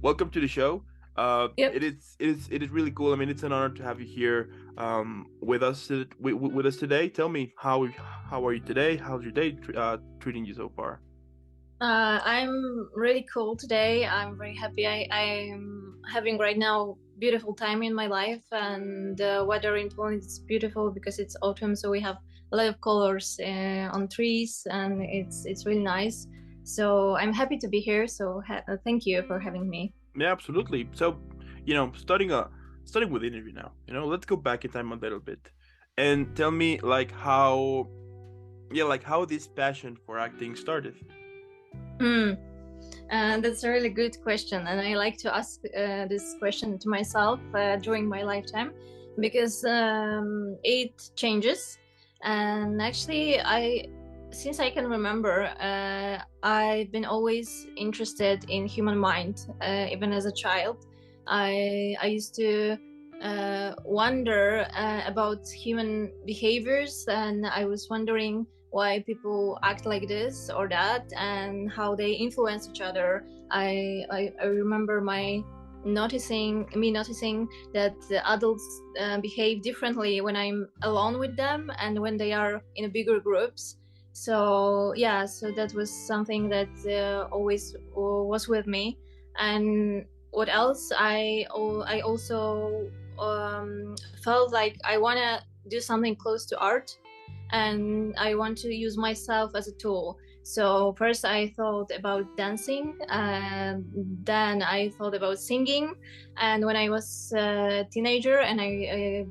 welcome to the show. Yep. It is really cool. I mean, it's an honor to have you here with us with us today. Tell me how are you today? How's your day treating you so far? I'm really cool today. I'm very happy. I'm having right now beautiful time in my life, and the weather in Poland is beautiful because it's autumn, so we have a lot of colors on trees, and it's really nice. So I'm happy to be here. So thank you for having me. Yeah, absolutely. So, starting with the interview now. Let's go back in time a little bit, and tell me like how this passion for acting started. Hmm. That's a really good question, and I like to ask this question to myself during my lifetime because it changes. And actually, since I can remember, I've been always interested in human mind. Even as a child, I used to wonder about human behaviors, and I was wondering why people act like this or that and how they influence each other. I remember noticing that the adults behave differently when I'm alone with them and when they are in bigger groups. So yeah, so that was something that always was with me. And what else? I also felt like I want to do something close to art, and I want to use myself as a tool. So first I thought about dancing, and then I thought about singing. And when I was a teenager and I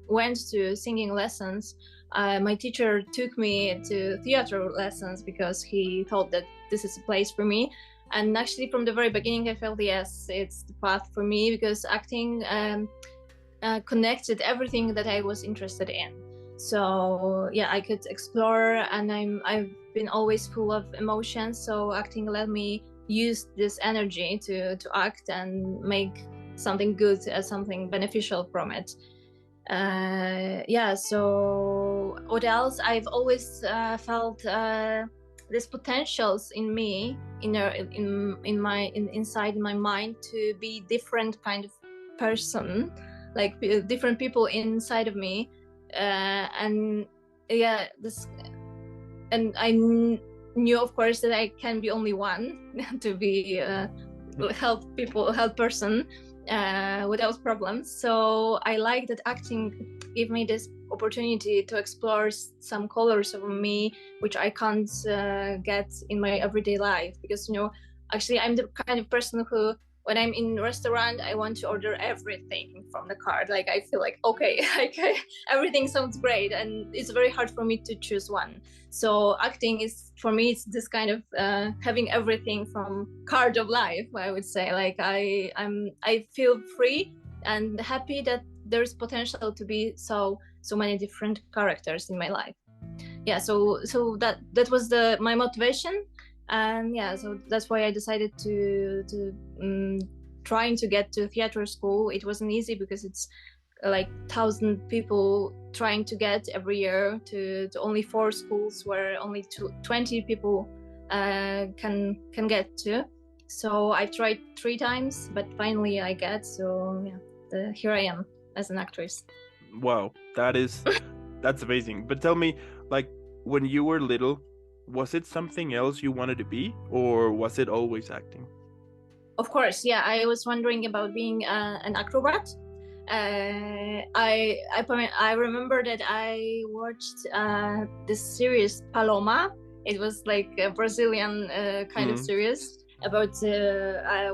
went to singing lessons, my teacher took me to theater lessons because he thought that this is a place for me. And actually, from the very beginning, I felt yes, it's the path for me because acting connected everything that I was interested in. So yeah, I could explore, and I've been always full of emotions. So acting let me use this energy to act and make something good, something beneficial from it. Yeah. So what else? I've always felt these potentials in me, inside my mind to be different kind of person, like different people inside of me, and yeah, this, and I knew, of course, that I can be only one to be help person without problems. So I like that acting gave me this opportunity to explore some colors of me which I can't get in my everyday life, because actually I'm the kind of person who, when I'm in a restaurant, I want to order everything from the card. Like I feel like, okay, okay, everything sounds great, and it's very hard for me to choose one. So acting is, for me, it's this kind of having everything from card of life, I would say. Like I feel free and happy that there's potential to be so many different characters in my life. Yeah, so that was my motivation. And yeah, so that's why I decided to trying to get to theater school. It wasn't easy because it's like 1,000 people trying to get every year to only 4 schools where only 20 people can get to. So I tried 3 times, but finally I get. So yeah, here I am as an actress. Wow, that's amazing. But tell me, like when you were little, was it something else you wanted to be, or was it always acting? Of course, yeah. I was wondering about being an acrobat. I remember that I watched this series Paloma. It was like a Brazilian kind of series about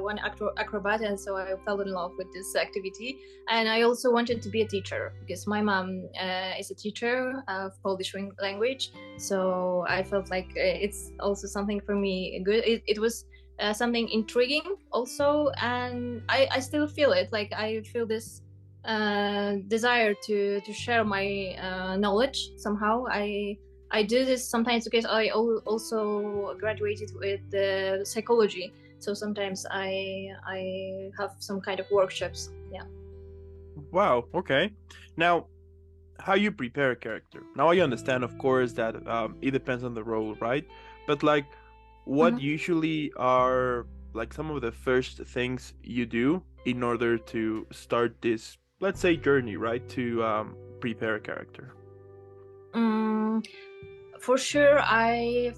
one acrobat, and so I fell in love with this activity. And I also wanted to be a teacher because my mom is a teacher of Polish language. So I felt like it's also something for me good. It was something intriguing also, and I still feel it. Like I feel this desire to share my knowledge somehow. I do this sometimes because I also graduated with psychology, so sometimes I have some kind of workshops. Yeah. Wow. Okay. Now, how you prepare a character? Now I understand, of course, that it depends on the role, right? But like, what Mhm. usually are like some of the first things you do in order to start this, let's say, journey, right, to prepare a character? Mm, for sure,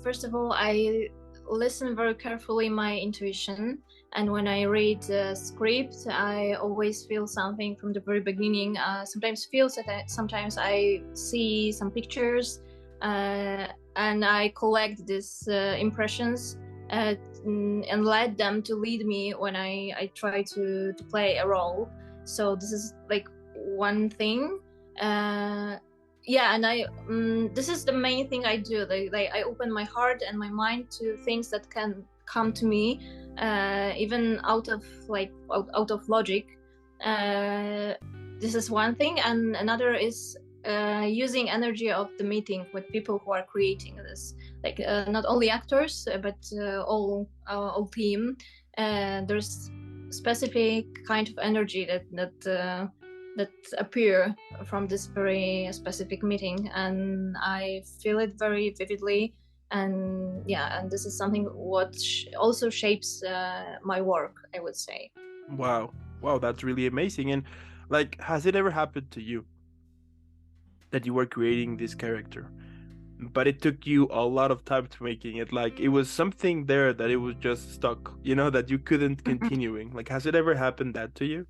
first of all, I listen very carefully my intuition, and when I read the script, I always feel something from the very beginning. Sometimes feels that sometimes I see some pictures, and I collect these impressions and let them to lead me when I try to play a role. So this is like one thing. Yeah, and this is the main thing I do. Like I open my heart and my mind to things that can come to me, even out of out of logic. This is one thing, and another is using energy of the meeting with people who are creating this, like not only actors but all team. There's specific kind of energy that appear from this very specific meeting, and I feel it very vividly. And yeah, and this is something what also shapes my work, I would say. Wow. Wow, that's really amazing. And like, has it ever happened to you that you were creating this character, but it took you a lot of time to making it? Like, it was something there that it was just stuck, that you couldn't continuing. Like, has it ever happened that to you?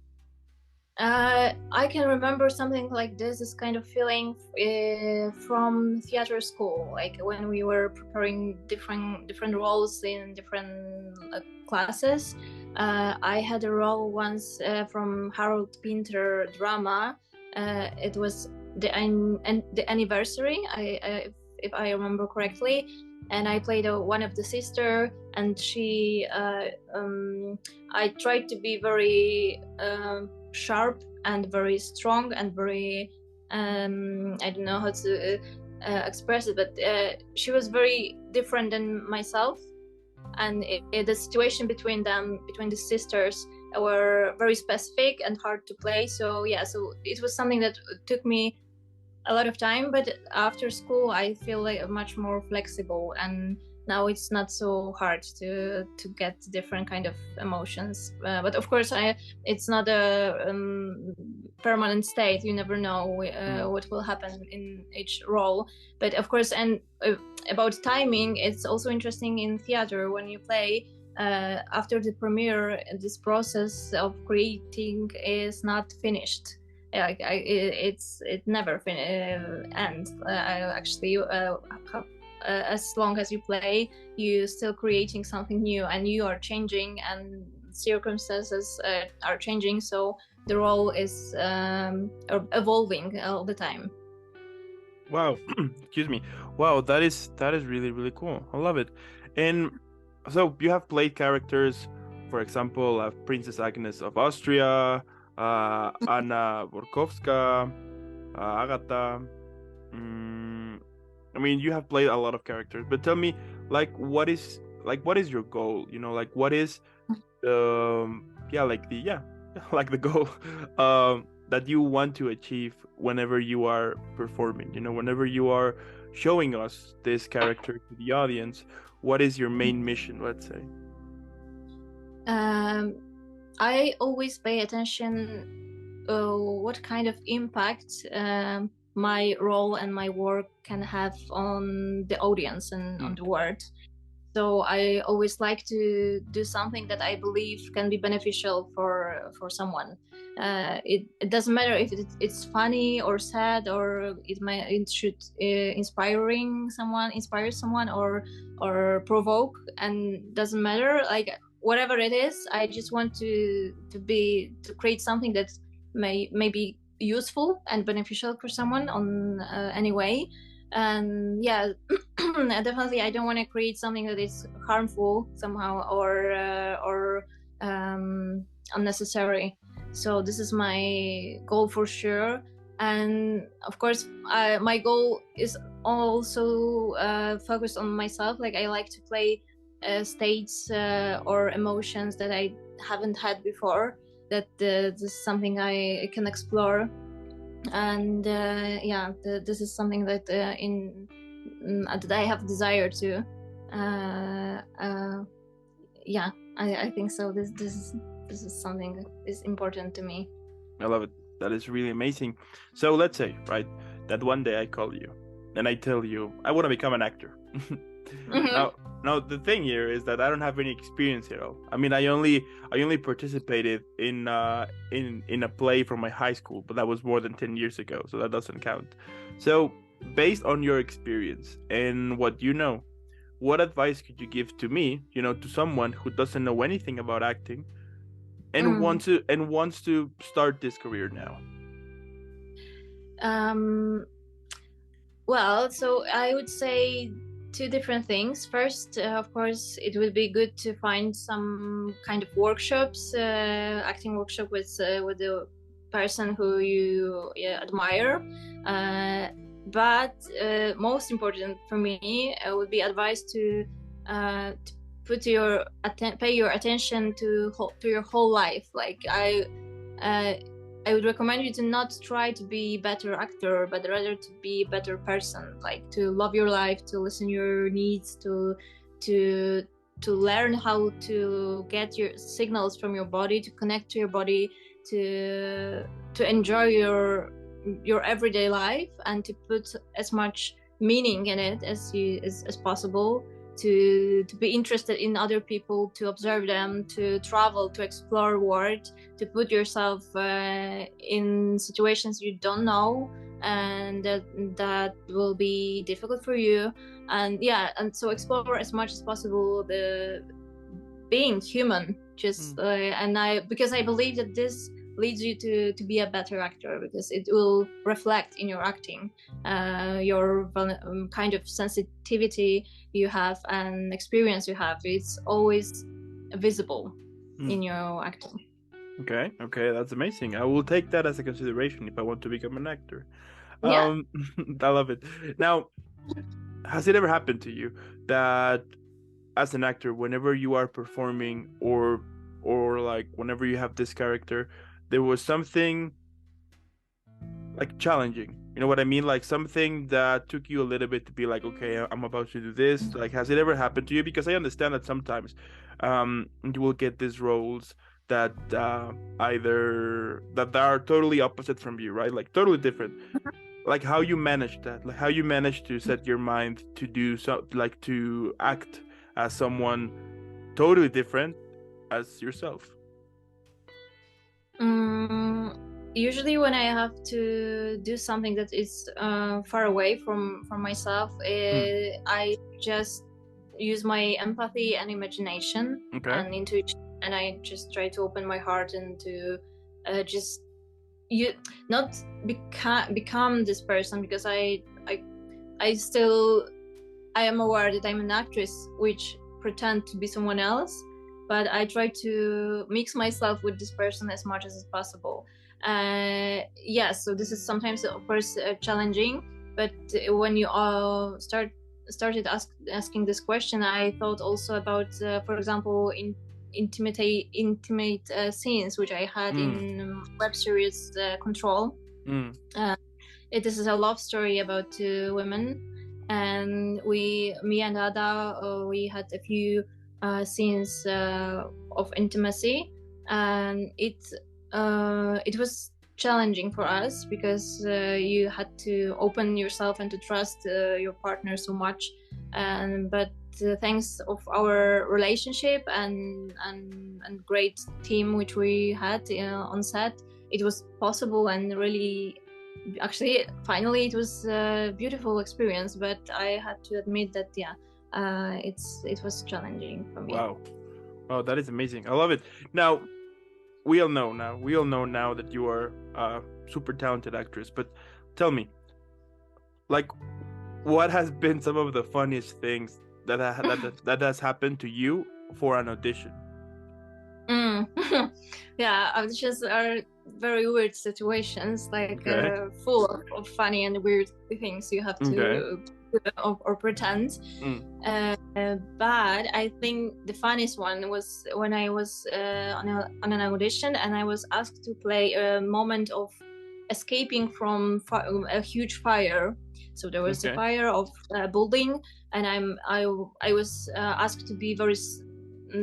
I can remember something like this kind of feeling from theater school, like when we were preparing different roles in different classes. I had a role once from Harold Pinter drama. It was the anniversary. If I remember correctly, and I played one of the sister, and she. I tried to be very. Sharp and very strong and very I don't know how to express it, but she was very different than myself, and the situation between the sisters were very specific and hard to play. So yeah, so it was something that took me a lot of time, but after school I feel like much more flexible, and now it's not so hard to get different kind of emotions. But of course, it's not a permanent state. You never know what will happen in each role. But of course, and about timing, it's also interesting in theater when you play. After the premiere, this process of creating is not finished. It never ends. Actually, as long as you play, you still creating something new, and you are changing, and circumstances are changing. So the role is evolving all the time. Wow. Excuse me. Wow, that is really really cool. I love it. And so you have played characters, for example, Princess Agnes of Austria, Anna Borkowska, Agatha. Mm, I mean, you have played a lot of characters, but tell me, what is your goal? Like what is yeah, like the yeah, like the goal that you want to achieve whenever you are performing. Whenever you are showing us this character to the audience, what is your main mission? Let's say. I always pay attention what kind of impact my role and my work can have on the audience and on the world. So I always like to do something that I believe can be beneficial for someone. It doesn't matter if it's funny or sad, or it should inspire someone or provoke, and doesn't matter, like whatever it is. I just want to create something that may be useful and beneficial for someone on any way. And yeah, definitely I don't want to create something that is harmful somehow or unnecessary. So this is my goal for sure. And of course, my goal is also focused on myself. Like I like to play states or emotions that I haven't had before, that this is something I can explore. And yeah, this is something that that I have desire to yeah, I think so. This is something that is important to me. I love it. That is really amazing. So let's say, right, that one day I call you and I tell you I want to become an actor. Mm-hmm. now, now the thing here is that I don't have any experience at all. I mean, I only participated in a play from my high school, but that was more than 10 years ago, so that doesn't count. So, based on your experience and what you know, what advice could you give to me, to someone who doesn't know anything about acting and wants to start this career now? Well, so I would say two different things. First, of course, it would be good to find some kind of workshops, acting workshop with the person who you admire. But most important for me would be advice to put pay your attention to your whole life. Like I would recommend you to not try to be a better actor, but rather to be a better person. Like to love your life, to listen to your needs, to learn how to get your signals from your body, to connect to your body, to enjoy your everyday life, and to put as much meaning in it as possible. To be interested in other people, to observe them, to travel, to explore world, to put yourself in situations you don't know and that will be difficult for you, and so explore as much as possible the being human, just because I believe that this leads you to be a better actor, because it will reflect in your acting your kind of sensitivity you have and experience you have. It's always visible in your acting. Okay, that's amazing. I will take that as a consideration if I want to become an actor. Yeah. I love it. Now, has it ever happened to you that as an actor, whenever you are performing or like whenever you have this character, there was something like challenging? You know what I mean? Like something that took you a little bit to be like, okay, I'm about to do this. Like, has it ever happened to you? Because I understand that sometimes you will get these roles that either that are totally opposite from you, right? Like totally different. Like how you manage that, like how you manage to set your mind to do so, like to act as someone totally different as yourself. Usually when I have to do something that is far away from myself, I just use my empathy and imagination and intuition, and I just try to open my heart and to just not become this person, because I am aware that I'm an actress which pretend to be someone else, but I try to mix myself with this person as much as possible. So this is sometimes of course challenging, but when you started asking this question, I thought also about for example in intimate scenes which I had in web series Control. It is a love story about two women, and me and Ada, we had a few scenes of intimacy, and it was challenging for us because you had to open yourself and to trust your partner so much, but thanks of our relationship and great team which we had on set, it was possible, and really actually finally it was a beautiful experience, but I had to admit that it was challenging for me. Wow, that is amazing. I love it. Now we all know now that you are a super talented actress, but tell me, like, what has been some of the funniest things that has happened to you for an audition? Yeah, auditions are very weird situations, like full of funny and weird things you have to or pretend. But I think the funniest one was when I was on an audition, and I was asked to play a moment of escaping from a huge fire. So there was a fire of a building, and I was asked to be very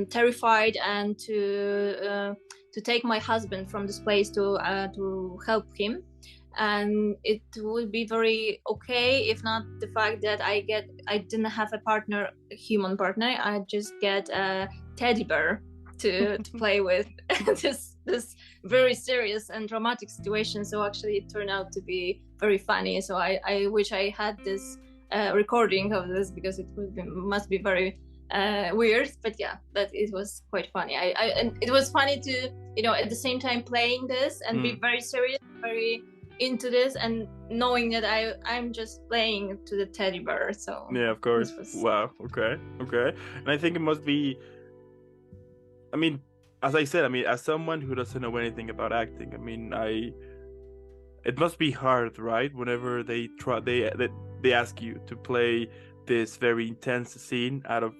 terrified and to take my husband from this place to help him. And it would be very okay if not the fact that I didn't have a partner, a human partner. I just get a teddy bear to play with. this very serious and dramatic situation. So actually it turned out to be very funny. So I wish I had this recording of this, because it must be very weird, but yeah, that it was quite funny. And it was funny to, at the same time playing this and be very serious, very into this, and knowing that I'm just playing to the teddy bear. So yeah, of course. Wow. Okay. And I think it must be, I mean, as I said, I mean, as someone who doesn't know anything about acting, I mean, it must be hard, right? Whenever they ask you to play this very intense scene out of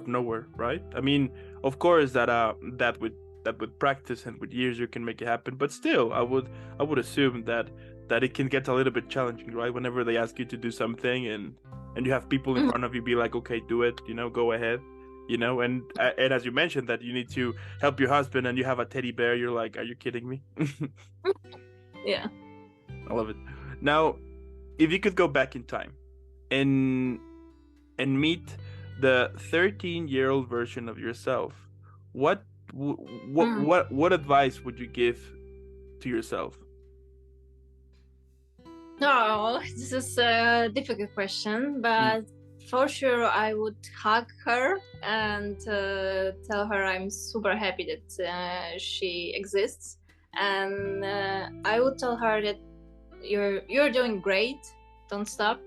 nowhere, right? I mean, of course that with practice and with years you can make it happen, but still, I would assume that it can get a little bit challenging, right? Whenever they ask you to do something and you have people in front of you be like, okay, do it, go ahead, and as you mentioned that you need to help your husband and you have a teddy bear, you're like, are you kidding me? Yeah. I love it. Now, if you could go back in time and meet the 13-year-old version of yourself, what advice would you give to yourself? No, this is a difficult question, but for sure I would hug her and tell her I'm super happy that she exists, and I would tell her that you're doing great, don't stop,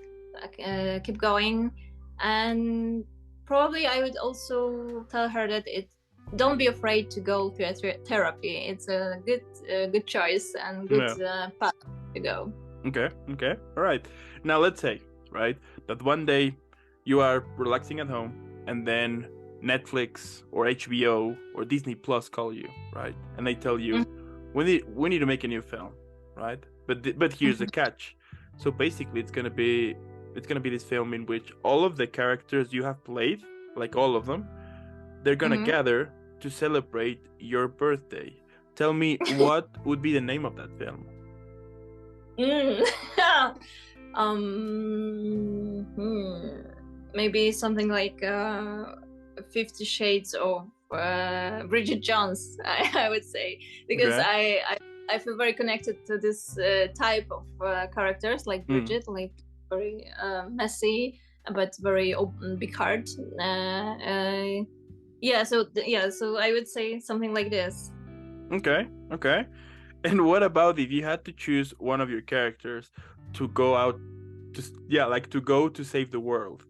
keep going. And probably I would also tell her that don't be afraid to go to a therapy. It's a good choice and good path to go. Okay. All right. Now let's say, right, that one day you are relaxing at home and then Netflix or HBO or Disney Plus call you, right? And they tell you, we need to make a new film, right? But here's the catch. So basically it's gonna be this film in which all of the characters you have played, like all of them, they're gonna gather to celebrate your birthday. Tell me, what would be the name of that film? Maybe something like 50 Shades of Bridget Jones, I would say, because okay. I feel very connected to this type of characters, like Bridget, like very messy but very open, big heart. So I would say something like this. Okay. And what about if you had to choose one of your characters to go out to go to save the world?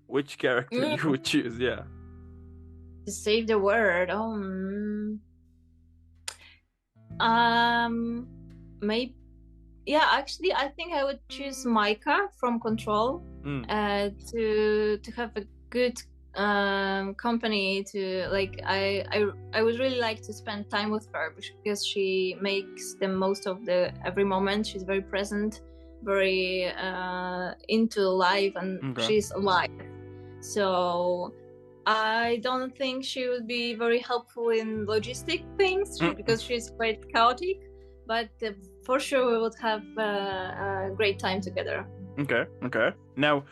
Which character you would choose? Yeah. To save the world. Maybe. Yeah, actually, I think I would choose Micah from Control to have a good company. To like, I would really like to spend time with her because she makes the most of every moment. She's very present, very into life, and she's alive. So I don't think she would be very helpful in logistic things because she's quite chaotic. But for sure, we would have a great time together. Okay. Now,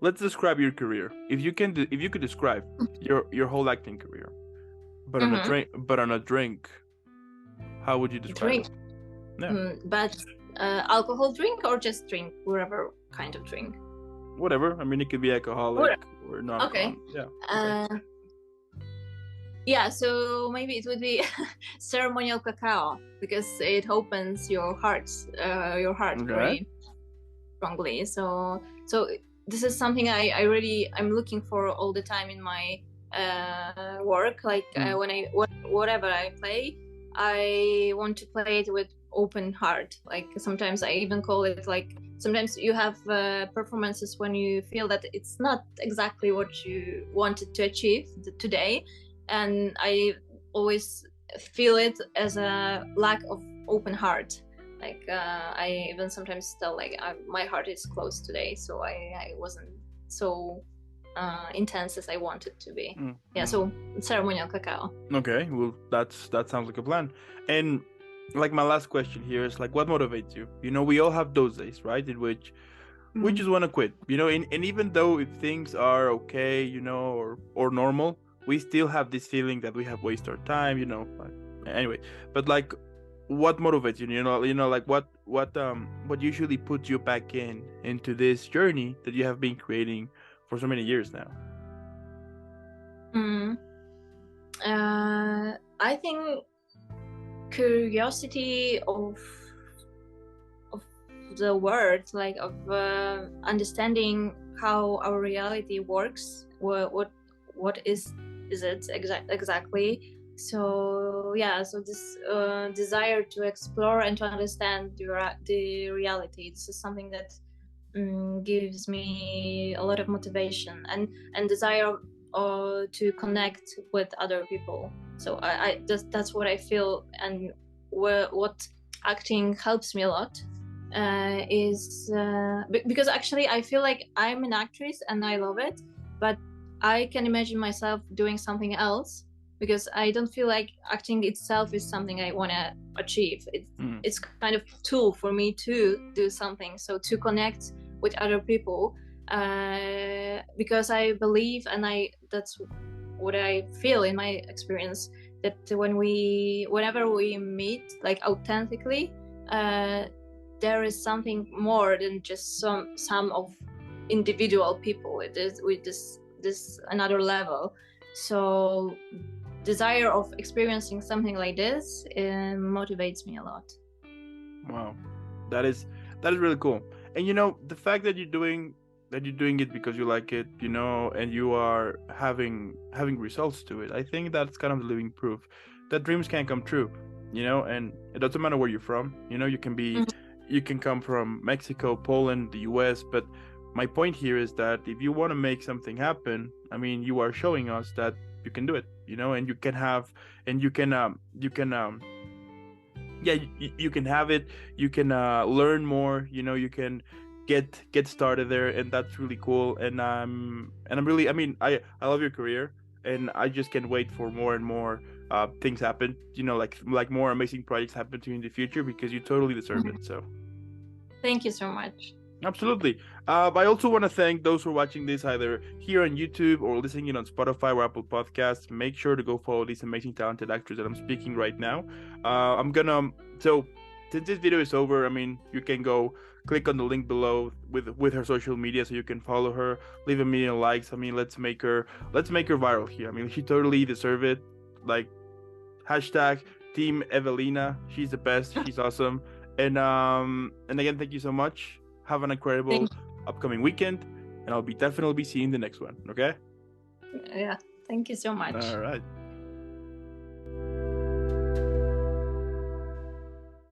let's describe your career. If you could describe your whole acting career, but on a drink, how would you describe it? Yeah. But alcohol drink or just drink, whatever kind of drink. Whatever. I mean, it could be alcoholic or not. Okay. Yeah. Yeah, so maybe it would be ceremonial cacao because it opens your heart very strongly. So this is something I'm looking for all the time in my work. Like whatever I play, I want to play it with open heart. Like sometimes I even call it like, sometimes you have performances when you feel that it's not exactly what you wanted to achieve today. And I always feel it as a lack of open heart. Like I even sometimes tell like my heart is closed today, so I wasn't so intense as I want it to be. Mm, Yeah, so ceremonial cacao. Okay, well, that sounds like a plan. And like my last question here is like, what motivates you? You know, we all have those days, right, in which we just want to quit. You know, and even though if things are okay, you know, or normal, we still have this feeling that we have wasted our time. You know, like, anyway. But like, what motivates you? You know, like what usually puts you back into this journey that you have been creating for so many years now? I think curiosity of the world, like of understanding how our reality works. What is it exactly? So yeah, so this desire to explore and to understand the reality. This is something that gives me a lot of motivation and desire to connect with other people. So I that's what I feel, and what acting helps me a lot is because actually I feel like I'm an actress and I love it, but I can imagine myself doing something else because I don't feel like acting itself is something I want to achieve. It's kind of tool for me to do something, so to connect with other people, because I believe, and that's what I feel in my experience, that whenever we meet like authentically, there is something more than just some of individual people. It is with this another level. So desire of experiencing something like this motivates me a lot. Wow, that is really cool. And you know, the fact that you're doing it because you like it, you know, and you are having results to it. I think that's kind of the living proof that dreams can come true, you know, and it doesn't matter where you're from. You know, you can come from Mexico, Poland, the US, but my point here is that if you want to make something happen, I mean, you are showing us that you can do it, you know, and you can have and you can yeah, you can have it, you can learn more, you know, you can get started there, and that's really cool. And I'm really, I mean, I love your career, and I just can't wait for more and more things happen, you know, like more amazing projects happen to you in the future, because you totally deserve it. So thank you so much. absolutely. I also want to thank those who are watching this either here on YouTube or listening in on Spotify or Apple Podcasts. Make sure to go follow these amazing, talented actors that I'm speaking right now. I'm gonna so since this video is over, I mean, you can go click on the link below with her social media so you can follow her, leave a million likes. I mean, let's make her viral here. I mean, she totally deserves it. Like hashtag Team Ewelina. She's the best. She's awesome. And again, thank you so much. Have an incredible upcoming weekend, and I'll definitely be seeing the next one. Okay? Yeah. Thank you so much. All right.